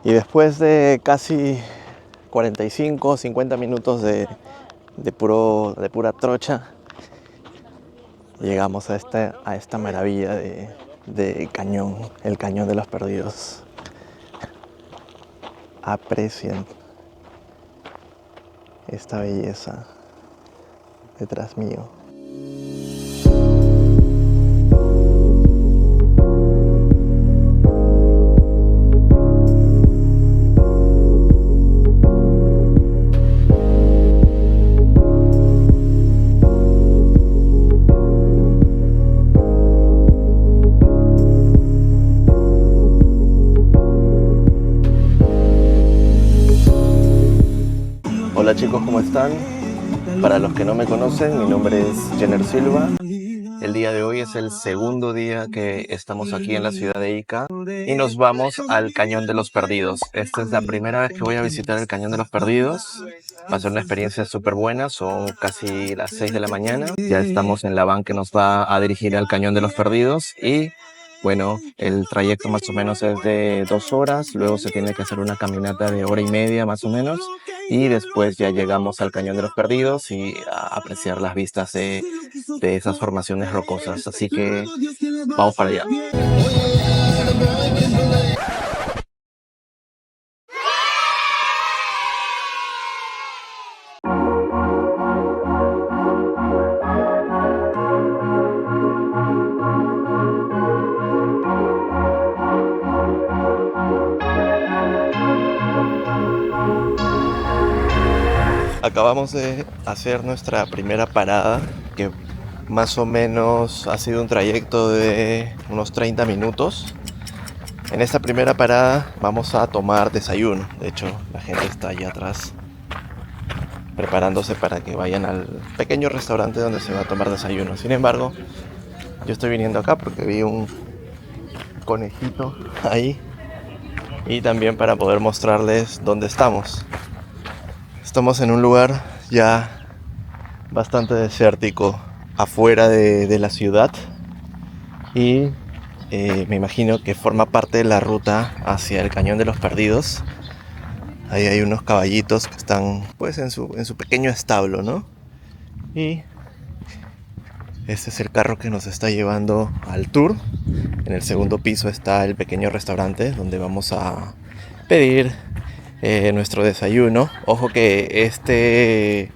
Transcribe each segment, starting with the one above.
Y después de casi 45 o 50 minutos de pura trocha, llegamos a esta maravilla de cañón, el Cañón de los Perdidos. Aprecien esta belleza detrás mío. Hola chicos, ¿cómo están? Para los que no me conocen, mi nombre es Jenner Silva. El día de hoy es el segundo día que estamos aquí en la ciudad de Ica y nos vamos al Cañón de los Perdidos. Esta es la primera vez que voy a visitar el Cañón de los Perdidos. Va a ser una experiencia súper buena, son casi las 6 de la mañana. Ya estamos en la van que nos va a dirigir al Cañón de los Perdidos y bueno, el trayecto más o menos es de 2 horas, luego se tiene que hacer una caminata de 1 hora y media más o menos y después ya llegamos al Cañón de los Perdidos y a apreciar las vistas de esas formaciones rocosas. Así que vamos para allá. Acabamos de hacer nuestra primera parada, que más o menos ha sido un trayecto de unos 30 minutos. En esta primera parada vamos a tomar desayuno. De hecho, la gente está allá atrás preparándose para que vayan al pequeño restaurante donde se va a tomar desayuno. Sin embargo, yo estoy viniendo acá porque vi un conejito ahí y también para poder mostrarles dónde estamos. Estamos en un lugar ya bastante desértico afuera de la ciudad y me imagino que forma parte de la ruta hacia el Cañón de los Perdidos. Ahí hay unos caballitos que están pues en su pequeño establo, ¿no? Y este es el carro que nos está llevando al tour. En el segundo piso está el pequeño restaurante donde vamos a pedir nuestro desayuno. Ojo que este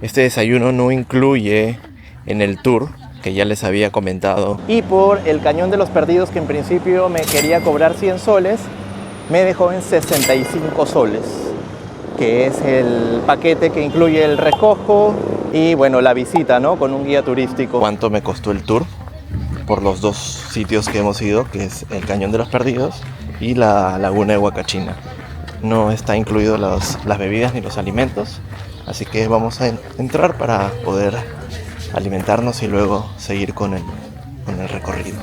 desayuno no incluye en el tour que ya les había comentado. Y por el Cañón de los Perdidos, que en principio me quería cobrar 100 soles, me dejó en 65 soles, que es el paquete que incluye el recojo y bueno, la visita, ¿no? Con un guía turístico. ¿Cuánto me costó el tour por los dos sitios que hemos ido, que es el Cañón de los Perdidos y la Laguna de Huacachina? No está incluido las bebidas ni los alimentos, así que vamos a entrar para poder alimentarnos y luego seguir con el recorrido.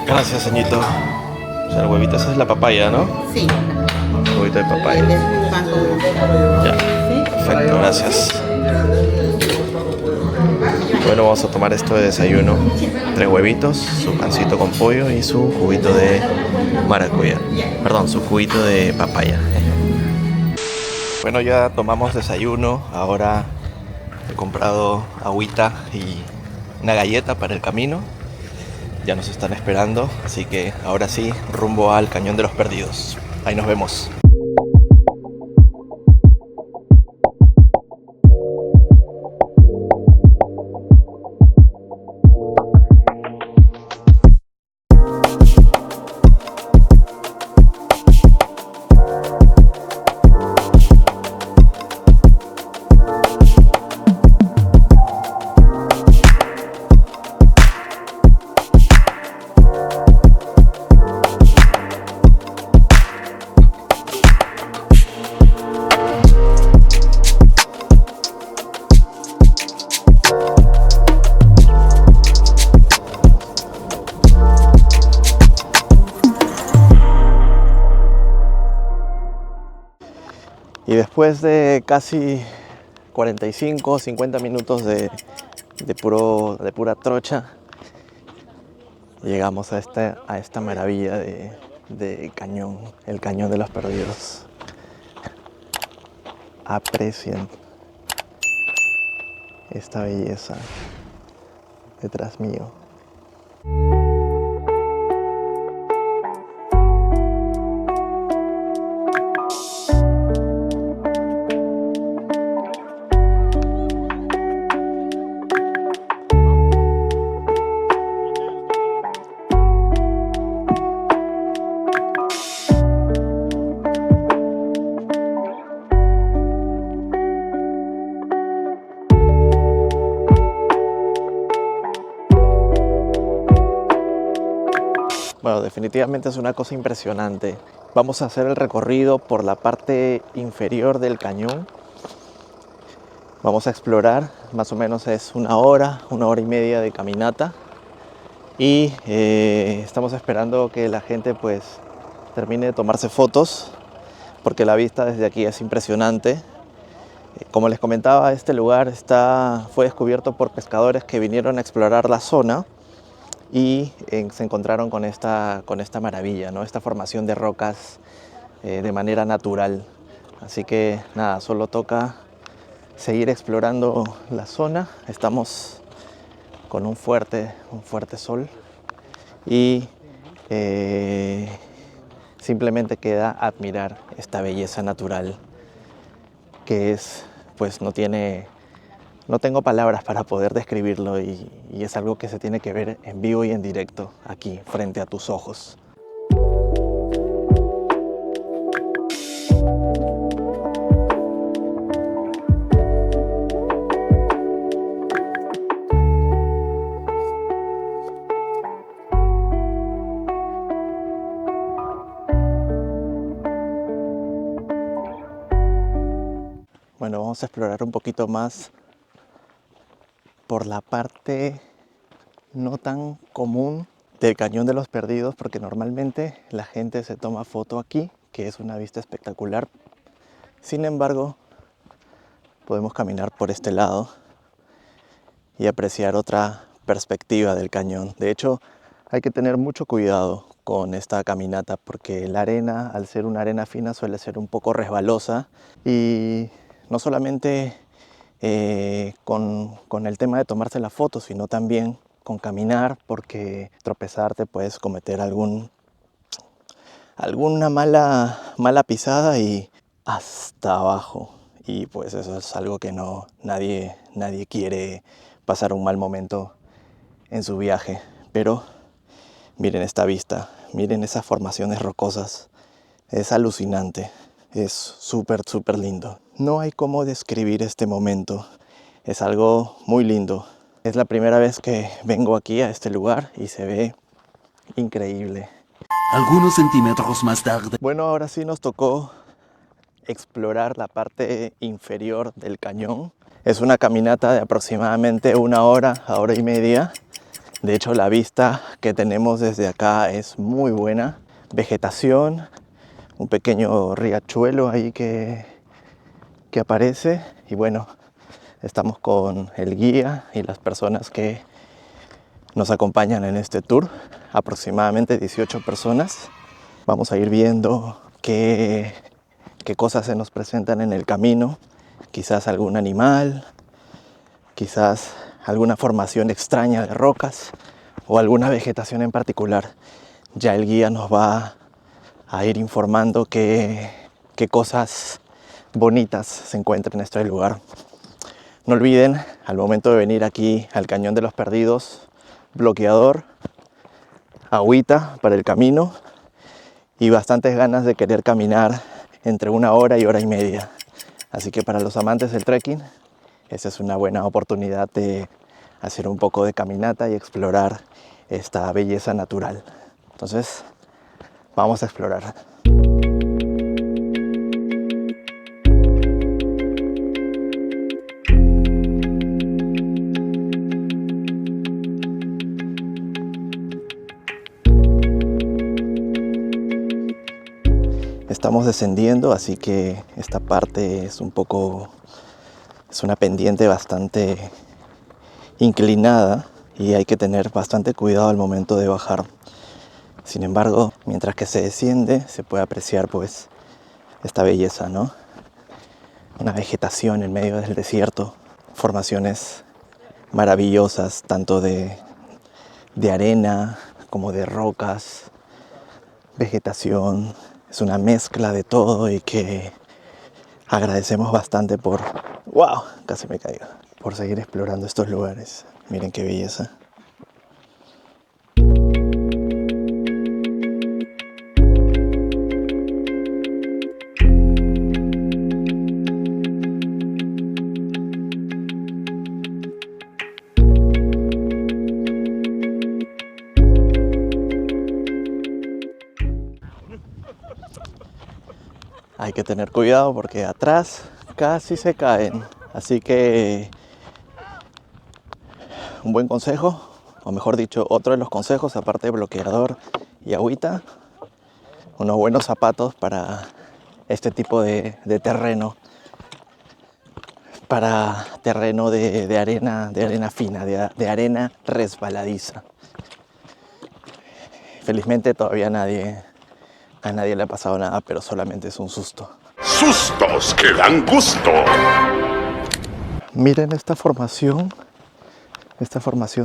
Gracias, señorito. O sea, el huevito, esa es la papaya, ¿no? Sí. El huevito de papaya. Ya, perfecto, gracias. Bueno, vamos a tomar esto de desayuno. 3 huevitos, su pancito con pollo y su juguito de maracuyá. Perdón, su juguito de papaya. Bueno, ya tomamos desayuno. Ahora he comprado agüita y una galleta para el camino. Ya nos están esperando, así que ahora sí, rumbo al Cañón de los Perdidos. Ahí nos vemos. después de casi 45, 50 minutos de pura trocha, llegamos a esta maravilla de cañón, el Cañón de los Perdidos. Aprecien esta belleza detrás mío. Bueno, definitivamente es una cosa impresionante. Vamos a hacer el recorrido por la parte inferior del cañón. Vamos a explorar, más o menos es una hora y media de caminata. Y estamos esperando que la gente pues termine de tomarse fotos, porque la vista desde aquí es impresionante. Como les comentaba, este lugar fue descubierto por pescadores que vinieron a explorar la zona y se encontraron con esta maravilla, ¿no? Esta formación de rocas de manera natural. Así que nada, solo toca seguir explorando la zona. Estamos con un fuerte sol y simplemente queda admirar esta belleza natural que es, pues no tengo palabras para poder describirlo y es algo que se tiene que ver en vivo y en directo aquí frente a tus ojos. Bueno, vamos a explorar un poquito más por la parte no tan común del Cañón de los Perdidos, porque normalmente la gente se toma foto aquí, que es una vista espectacular. Sin embargo, podemos caminar por este lado y apreciar otra perspectiva del cañón. De hecho, hay que tener mucho cuidado con esta caminata porque la arena, al ser una arena fina, suele ser un poco resbalosa, y no solamente con el tema de tomarse la foto, sino también con caminar, porque tropezarte puedes cometer alguna mala pisada y hasta abajo. Y pues eso es algo que nadie quiere, pasar un mal momento en su viaje. Pero miren esta vista, miren esas formaciones rocosas. Es alucinante, es súper lindo. No hay cómo describir este momento, es algo muy lindo. Es la primera vez que vengo aquí a este lugar y se ve increíble. Algunos centímetros más tarde. Bueno, ahora sí nos tocó explorar la parte inferior del cañón. Es una caminata de aproximadamente una hora y media. De hecho, la vista que tenemos desde acá es muy buena. Vegetación, un pequeño riachuelo ahí que aparece. Y bueno, estamos con el guía y las personas que nos acompañan en este tour. Aproximadamente 18 personas. Vamos a ir viendo qué cosas se nos presentan en el camino. Quizás algún animal, quizás alguna formación extraña de rocas o alguna vegetación en particular. Ya el guía nos va a ir informando qué cosas bonitas se encuentran en este lugar. No olviden, al momento de venir aquí al Cañón de los Perdidos, bloqueador, agüita para el camino y bastantes ganas de querer caminar entre una hora y media. Así que para los amantes del trekking, esa es una buena oportunidad de hacer un poco de caminata y explorar esta belleza natural. Entonces, vamos a explorar. estamos descendiendo, así que esta parte es una pendiente bastante inclinada y hay que tener bastante cuidado al momento de bajar. Sin embargo, mientras que se desciende, se puede apreciar pues esta belleza, ¿no? Una vegetación en medio del desierto, formaciones maravillosas, tanto de arena como de rocas, vegetación. Es una mezcla de todo y que agradecemos bastante por... ¡Wow! Casi me caigo. Por seguir explorando estos lugares. Miren qué belleza. Hay que tener cuidado porque atrás casi se caen. Así que un buen consejo, o mejor dicho, otro de los consejos, aparte de bloqueador y agüita, unos buenos zapatos para este tipo de terreno. Para terreno de arena fina, de arena resbaladiza. Felizmente todavía a nadie le ha pasado nada, pero solamente es un susto. ¡Sustos que dan gusto! Miren esta formación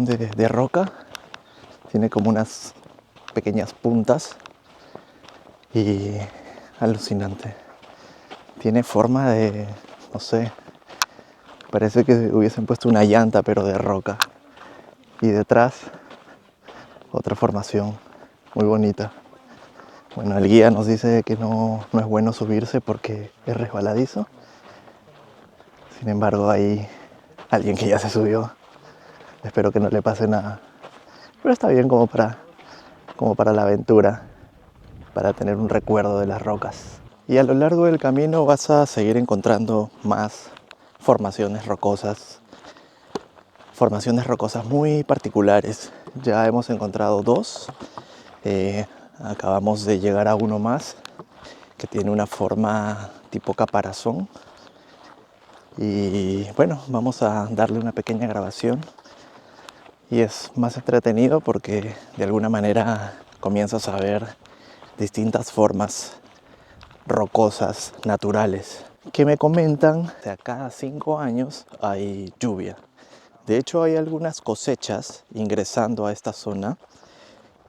de roca. Tiene como unas pequeñas puntas y alucinante. Tiene forma de, no sé, parece que hubiesen puesto una llanta pero de roca. Y detrás otra formación muy bonita. Bueno, el guía nos dice que no es bueno subirse porque es resbaladizo. Sin embargo, hay alguien que ya se subió. Espero que no le pase nada. Pero está bien como para la aventura, para tener un recuerdo de las rocas. Y a lo largo del camino vas a seguir encontrando más formaciones rocosas muy particulares. Ya hemos encontrado dos. Acabamos de llegar a uno más que tiene una forma tipo caparazón. Y bueno, vamos a darle una pequeña grabación. Y es más entretenido porque de alguna manera comienzas a ver distintas formas rocosas, naturales, que me comentan que a cada 5 años hay lluvia. De hecho, hay algunas cosechas ingresando a esta zona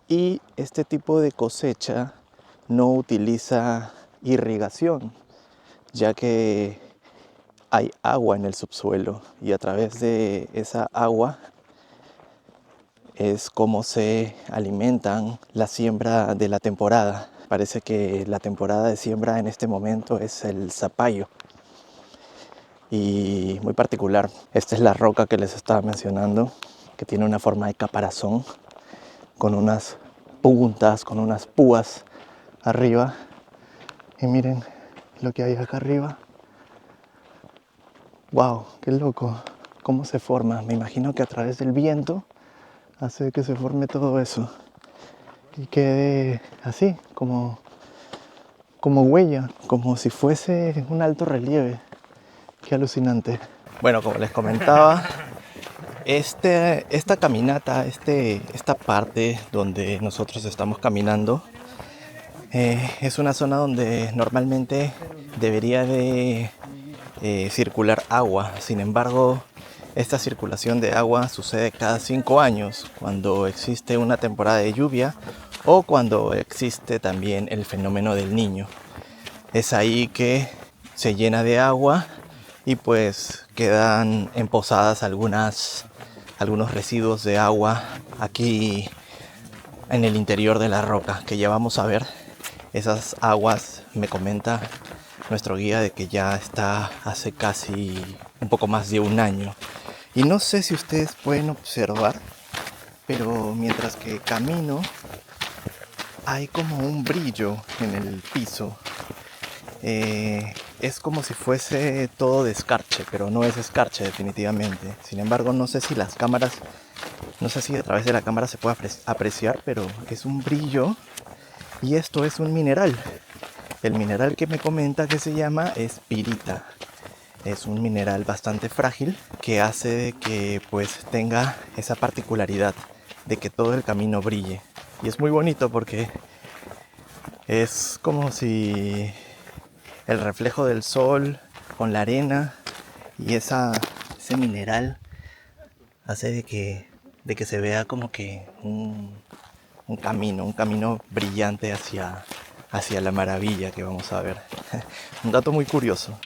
y este tipo de cosecha no utiliza irrigación, ya que hay agua en el subsuelo y a través de esa agua es como se alimentan la siembra de la temporada. Parece que la temporada de siembra en este momento es el zapallo. Y muy particular. Esta es la roca que les estaba mencionando, que tiene una forma de caparazón, con unas puntas, con unas púas arriba. Y miren lo que hay acá arriba. ¡Wow! ¡Qué loco! ¿Cómo se forma? Me imagino que a través del viento hace que se forme todo eso y quede así, como huella, como si fuese un alto relieve. Qué alucinante. Bueno, como les comentaba, esta caminata, esta parte donde nosotros estamos caminando, es una zona donde normalmente debería de circular agua. Sin embargo, esta circulación de agua sucede cada 5 años, cuando existe una temporada de lluvia o cuando existe también el fenómeno del Niño. Es ahí que se llena de agua y pues quedan empozadas algunos residuos de agua aquí en el interior de la roca, que ya vamos a ver. Esas aguas, me comenta nuestro guía, de que ya está hace casi un poco más de un año. Y no sé si ustedes pueden observar, pero mientras que camino hay como un brillo en el piso. Es como si fuese todo de escarche, pero no es escarche definitivamente. Sin embargo, no sé si a través de la cámara se puede apreciar, pero es un brillo y esto es un mineral. El mineral que me comenta que se llama es pirita. Es un mineral bastante frágil que hace que pues tenga esa particularidad de que todo el camino brille. Y es muy bonito porque es como si el reflejo del sol con la arena y ese mineral hace de que se vea como que un camino brillante hacia la maravilla que vamos a ver. Un dato muy curioso.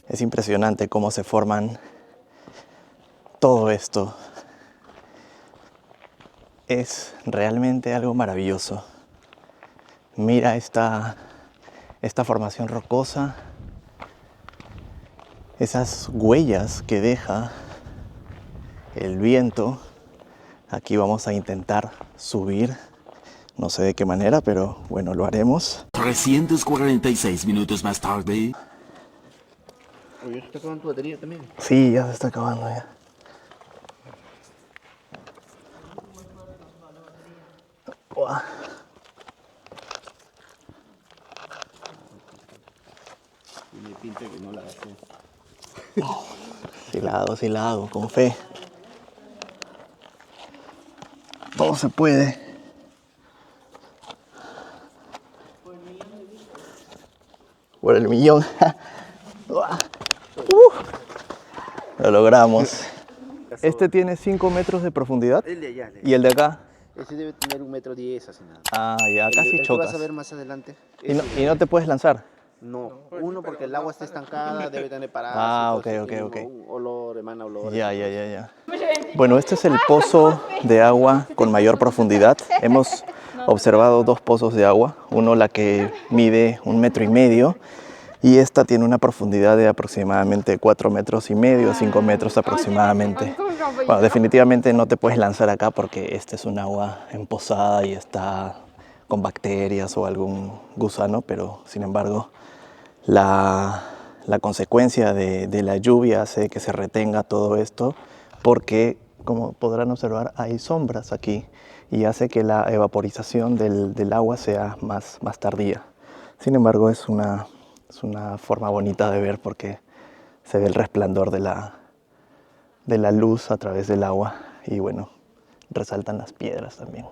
Es impresionante cómo se forman todo esto. Es realmente algo maravilloso. Mira esta formación rocosa, esas huellas que deja el viento. Aquí vamos a intentar subir. No sé de qué manera, pero bueno, lo haremos. 346 minutos más tarde. Oye, ¿se está acabando tu batería también? Sí, ya se está acabando ya. Uah. Tiene pinta que no la hace. Sí la hago, con fe. Todo se puede. Por el millón. Lo logramos. Este tiene 5 metros de profundidad. El de allá. ¿Y el de acá? Ese debe tener 1,10 metros así nada. Ah, ya, El casi que chocas. vas a ver más adelante. ¿Y no te puedes lanzar? No, uno porque el agua está estancada, debe tener parásitos. Ah, ok. tiene un olor, emana olor. Ya. Bueno, este es el pozo de agua con mayor profundidad. Hemos observado 2 pozos de agua. Uno la que mide 1,5 metros y esta tiene una profundidad de aproximadamente 4,5 metros, 5 metros aproximadamente. Bueno, definitivamente no te puedes lanzar acá porque este es un agua empozada y está con bacterias o algún gusano, pero sin embargo la consecuencia de la lluvia hace que se retenga todo esto porque, como podrán observar, hay sombras aquí y hace que la evaporización del agua sea más tardía. Sin embargo, es una forma bonita de ver porque se ve el resplandor de la luz a través del agua y bueno, resaltan las piedras también.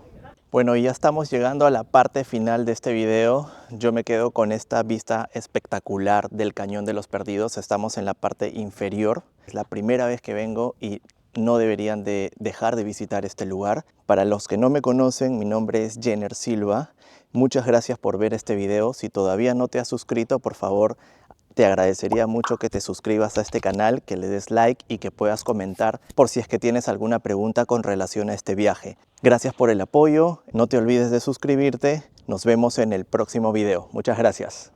Bueno, ya estamos llegando a la parte final de este video. Yo me quedo con esta vista espectacular del Cañón de los Perdidos. Estamos en la parte inferior. Es la primera vez que vengo y no deberían de dejar de visitar este lugar. Para los que no me conocen, mi nombre es Jenner Silva. Muchas gracias por ver este video. Si todavía no te has suscrito, por favor, te agradecería mucho que te suscribas a este canal, que le des like y que puedas comentar por si es que tienes alguna pregunta con relación a este viaje. Gracias por el apoyo, no te olvides de suscribirte, nos vemos en el próximo video. Muchas gracias.